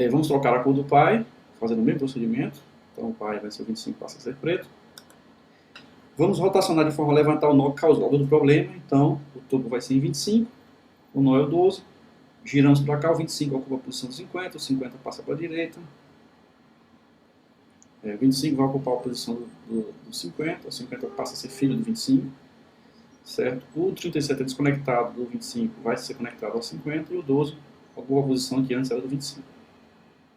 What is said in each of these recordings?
Vamos trocar a cor do pai, fazendo o mesmo procedimento. Então o pai vai ser o 25, passa a ser preto. Vamos rotacionar de forma a levantar o nó causal do problema. Então o topo vai ser em 25, o nó é o 12. Giramos para cá, o 25 ocupa a posição do 50, o 50 passa para a direita. O 25 vai ocupar a posição do 50, o 50 passa a ser filho do 25. Certo? O 37 é desconectado do 25, vai ser conectado ao 50, e o 12 ocupa a posição que antes era do 25.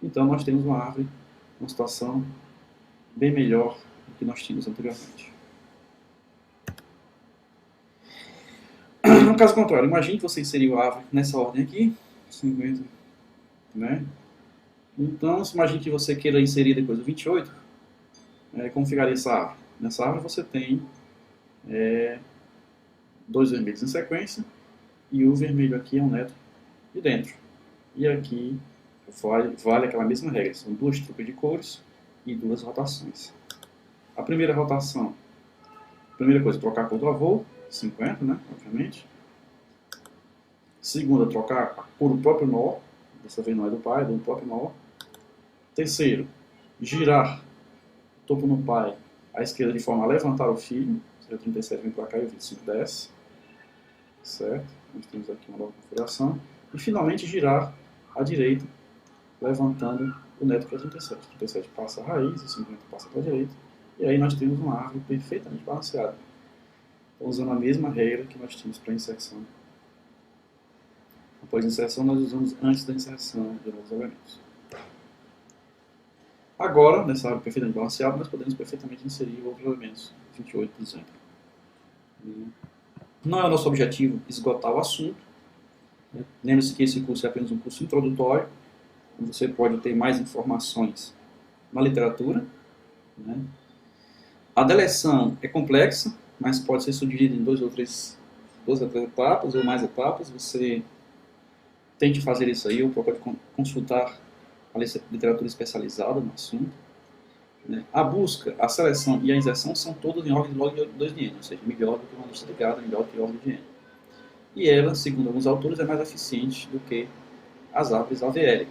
Então nós temos uma árvore, uma situação bem melhor do que nós tínhamos anteriormente. No caso contrário, imagine que você inseriu a árvore nessa ordem aqui, 50, né? Então, imagine que você queira inserir depois o 28, como ficaria essa árvore? Nessa árvore você tem dois vermelhos em sequência, e o vermelho aqui é um neto de dentro. E aqui vale aquela mesma regra, são duas truques de cores e duas rotações. A primeira rotação, primeira coisa, trocar a cor do avô, 50, né, obviamente. Segunda, trocar a cor do próprio nó, dessa vez não é do pai, é do próprio nó. Terceiro, girar o topo no pai à esquerda de forma a levantar o filho, o 37 vem para cá e o 25 desce, certo? Nós temos aqui uma nova configuração. E finalmente girar à direita, levantando o neto que é 37. O 37 passa a raiz, o 50 passa para a direita, e aí nós temos uma árvore perfeitamente balanceada. Então, usando a mesma regra que nós tínhamos para a inserção. Após a inserção, nós usamos antes da inserção de novos elementos. Agora, nessa árvore perfeitamente balanceada, nós podemos perfeitamente inserir outros elementos, 28, por exemplo. Não é o nosso objetivo esgotar o assunto. Lembre-se que esse curso é apenas um curso introdutório. Você pode ter mais informações na literatura. Né? A deleção é complexa, mas pode ser subdividida em duas ou três etapas ou mais etapas. Você tente fazer isso aí, ou pode consultar a literatura especializada no assunto. A busca, a seleção e a inserção são todas em ordem de log 2 de n, ou seja, melhor do que uma lista ligada, melhor do que ordem de n. E ela, segundo alguns autores, é mais eficiente do que as árvores AVL.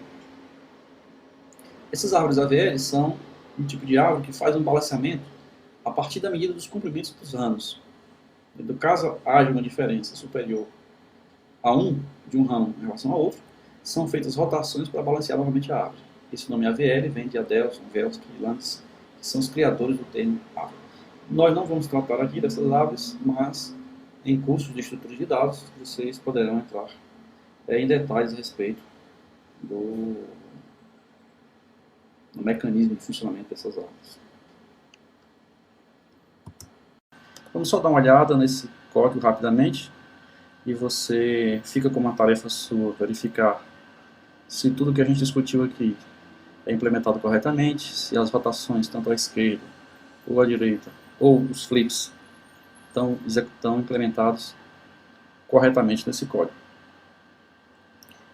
Essas árvores AVL são um tipo de árvore que faz um balanceamento a partir da medida dos comprimentos dos ramos. No caso haja uma diferença superior a de um ramo em relação ao outro, são feitas rotações para balancear novamente a árvore. Esse nome AVL vem de Adelson, Velsky e Lantz, que são os criadores do termo árvore. Nós não vamos tratar aqui dessas árvores, mas em cursos de estrutura de dados vocês poderão entrar em detalhes a respeito do mecanismo de funcionamento dessas árvores. Vamos só dar uma olhada nesse código rapidamente e você fica com uma tarefa sua, verificar se tudo que a gente discutiu aqui é implementado corretamente, se as rotações tanto à esquerda ou à direita, ou os flips estão implementados corretamente nesse código.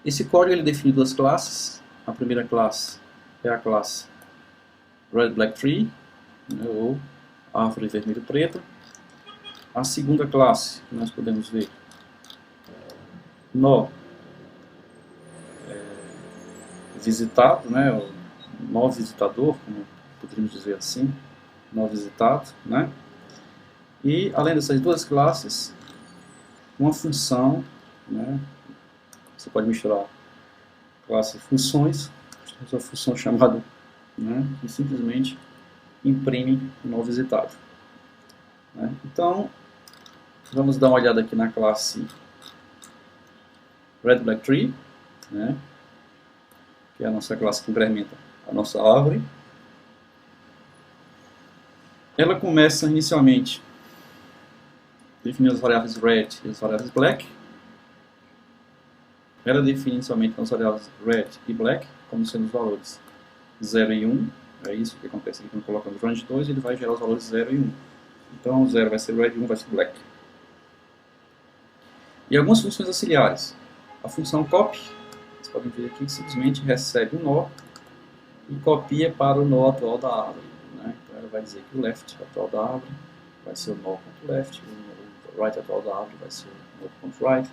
Esse código ele define duas classes. A primeira classe é a classe Red Black Tree, ou árvore vermelho preta. A segunda classe, que nós podemos ver, nó visitado, né, o nó visitador, como poderíamos dizer assim, nó visitado, né? E além dessas duas classes, uma função, né? Você pode misturar classe e funções, uma função chamada, né, que simplesmente imprime o nó visitado. Né? Então, vamos dar uma olhada aqui na classe Red Black Tree, né, que é a nossa classe que incrementa a nossa árvore. Ela começa inicialmente definindo as variáveis red e as variáveis black. Ela define inicialmente as variáveis red e black como sendo os valores 0 e 1. É isso que acontece aqui quando colocamos range 2, ele vai gerar os valores 0 e 1. Então 0 vai ser red e 1 vai ser black. E algumas funções auxiliares. A função copy, vocês podem ver aqui, que simplesmente recebe um nó e copia para o nó atual da árvore. Né? Então ela vai dizer que o left atual da árvore vai ser o nó.left, o right atual da árvore vai ser o nó.right,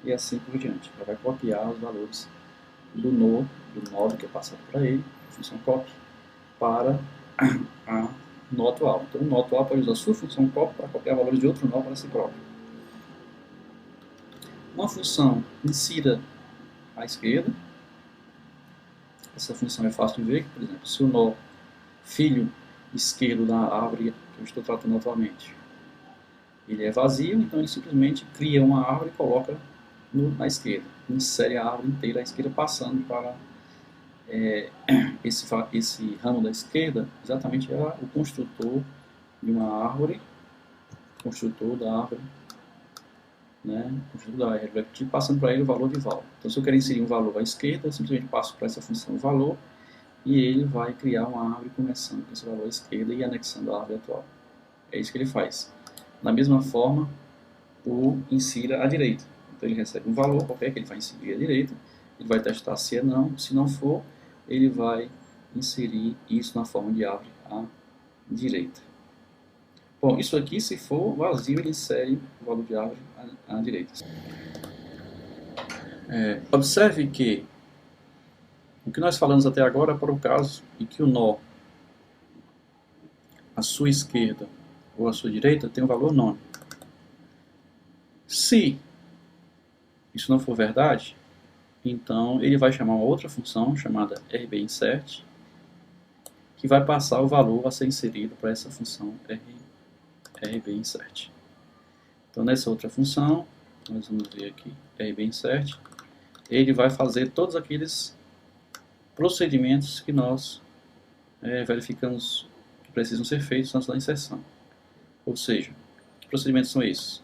e assim por diante. Ela vai copiar os valores do nó que é passado para ele, a função copy, para o nó atual. Então o nó atual pode usar a sua função copy para copiar valores de outro nó para si próprio. Uma função insira à esquerda. Essa função é fácil de ver, por exemplo, se o nó filho esquerdo da árvore que eu estou tratando atualmente, ele é vazio, então ele simplesmente cria uma árvore e coloca na esquerda, insere a árvore inteira à esquerda, passando para esse ramo da esquerda, exatamente é o construtor de uma árvore, construtor da árvore, né, construtor da árvore, passando para ele o valor de val. Então, se eu quero inserir um valor à esquerda, eu simplesmente passo para essa função valor, e ele vai criar uma árvore começando com esse valor à esquerda e anexando a árvore atual. É isso que ele faz. Da mesma forma, o insira à direita. Então ele recebe um valor qualquer que ele vai inserir à direita, ele vai testar se é não, se não for, ele vai inserir isso na forma de árvore à direita. Bom, isso aqui, se for vazio, ele insere o valor de árvore à direita. Observe que o que nós falamos até agora é para o caso em que o nó à sua esquerda ou à sua direita tem um valor none. Se isso não for verdade, então ele vai chamar uma outra função chamada rbInsert, que vai passar o valor a ser inserido para essa função rbInsert. Então nessa outra função, nós vamos ver aqui rbInsert, ele vai fazer todos aqueles procedimentos que nós verificamos que precisam ser feitos antes da inserção. Ou seja, que procedimentos são esses?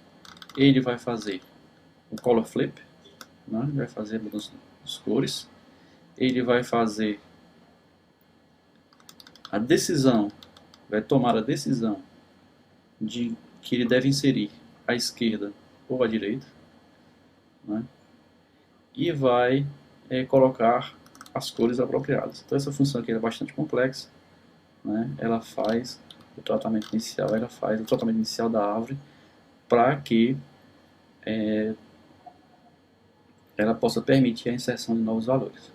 Ele vai fazer o color flip, né? Vai fazer a mudança das cores. Ele vai fazer a decisão, vai tomar a decisão de que ele deve inserir à esquerda ou à direita, né? E vai colocar as cores apropriadas. Então essa função aqui é bastante complexa, né? Ela faz o tratamento inicial, da árvore para que ela possa permitir a inserção de novos valores.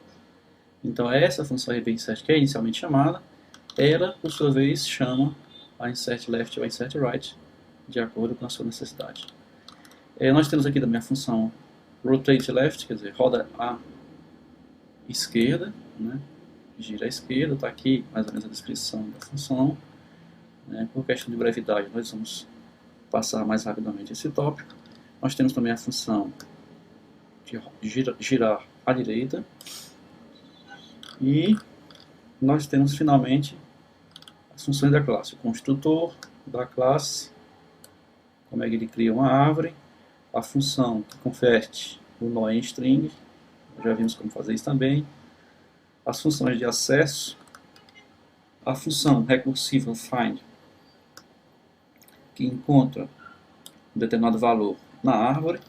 Então essa função rbInsert que é inicialmente chamada, ela por sua vez chama a insert left ou a insert right de acordo com a sua necessidade. Nós temos aqui também a função rotate left, quer dizer, roda à esquerda, né? Gira à esquerda, está aqui mais ou menos a descrição da função. Por questão de brevidade, nós vamos passar mais rapidamente esse tópico. Nós temos também a função de girar à direita. E nós temos finalmente as funções da classe. O construtor da classe, como é que ele cria uma árvore. A função que converte o nó em string, já vimos como fazer isso também. As funções de acesso. A função recursiva find, que encontra um determinado valor na árvore.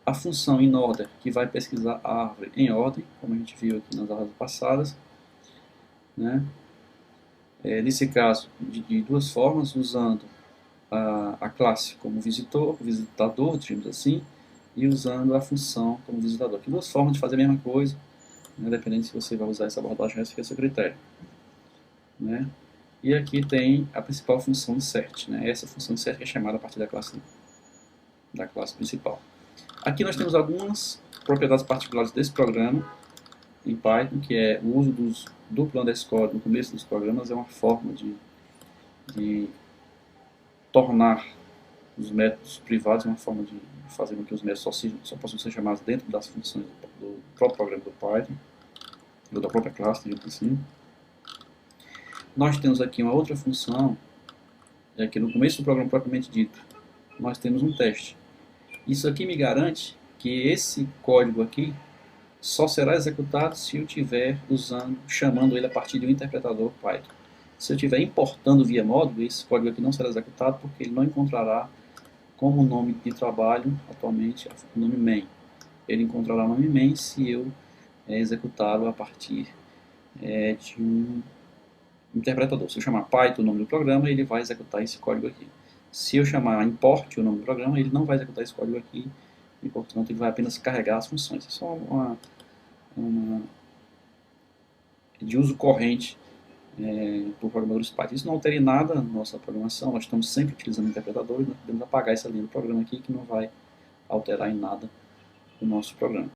A função inOrder, que vai pesquisar a árvore em ordem, como a gente viu aqui nas aulas passadas, né? Nesse caso, de duas formas, usando a classe como visitador, digamos assim, e usando a função como visitador. Tem duas formas de fazer a mesma coisa, né? Dependendo se você vai usar essa abordagem, esse é o seu critério, né? E aqui tem a principal função insert, né? Essa função insert que é chamada a partir da classe principal. Aqui nós temos algumas propriedades particulares desse programa em Python, que é o uso dos duplo underscore no começo dos programas, é uma forma de tornar os métodos privados, uma forma de fazer com que os métodos só possam ser chamados dentro das funções do próprio programa do Python, ou da própria classe, digamos assim. Nós temos aqui uma outra função, que no começo do programa propriamente dito, nós temos um teste. Isso aqui me garante que esse código aqui só será executado se eu estiver chamando ele a partir de um interpretador Python. Se eu estiver importando via módulo, esse código aqui não será executado porque ele não encontrará como nome de trabalho, atualmente, o nome main. Ele encontrará o nome main se eu executá-lo a partir de um interpretador. Se eu chamar Python o nome do programa, ele vai executar esse código aqui. Se eu chamar import o nome do programa, ele não vai executar esse código aqui e, portanto, ele vai apenas carregar as funções. É só de uso corrente por programadores Python. Isso não altera em nada a nossa programação, nós estamos sempre utilizando interpretadores, nós podemos apagar essa linha do programa aqui que não vai alterar em nada o nosso programa.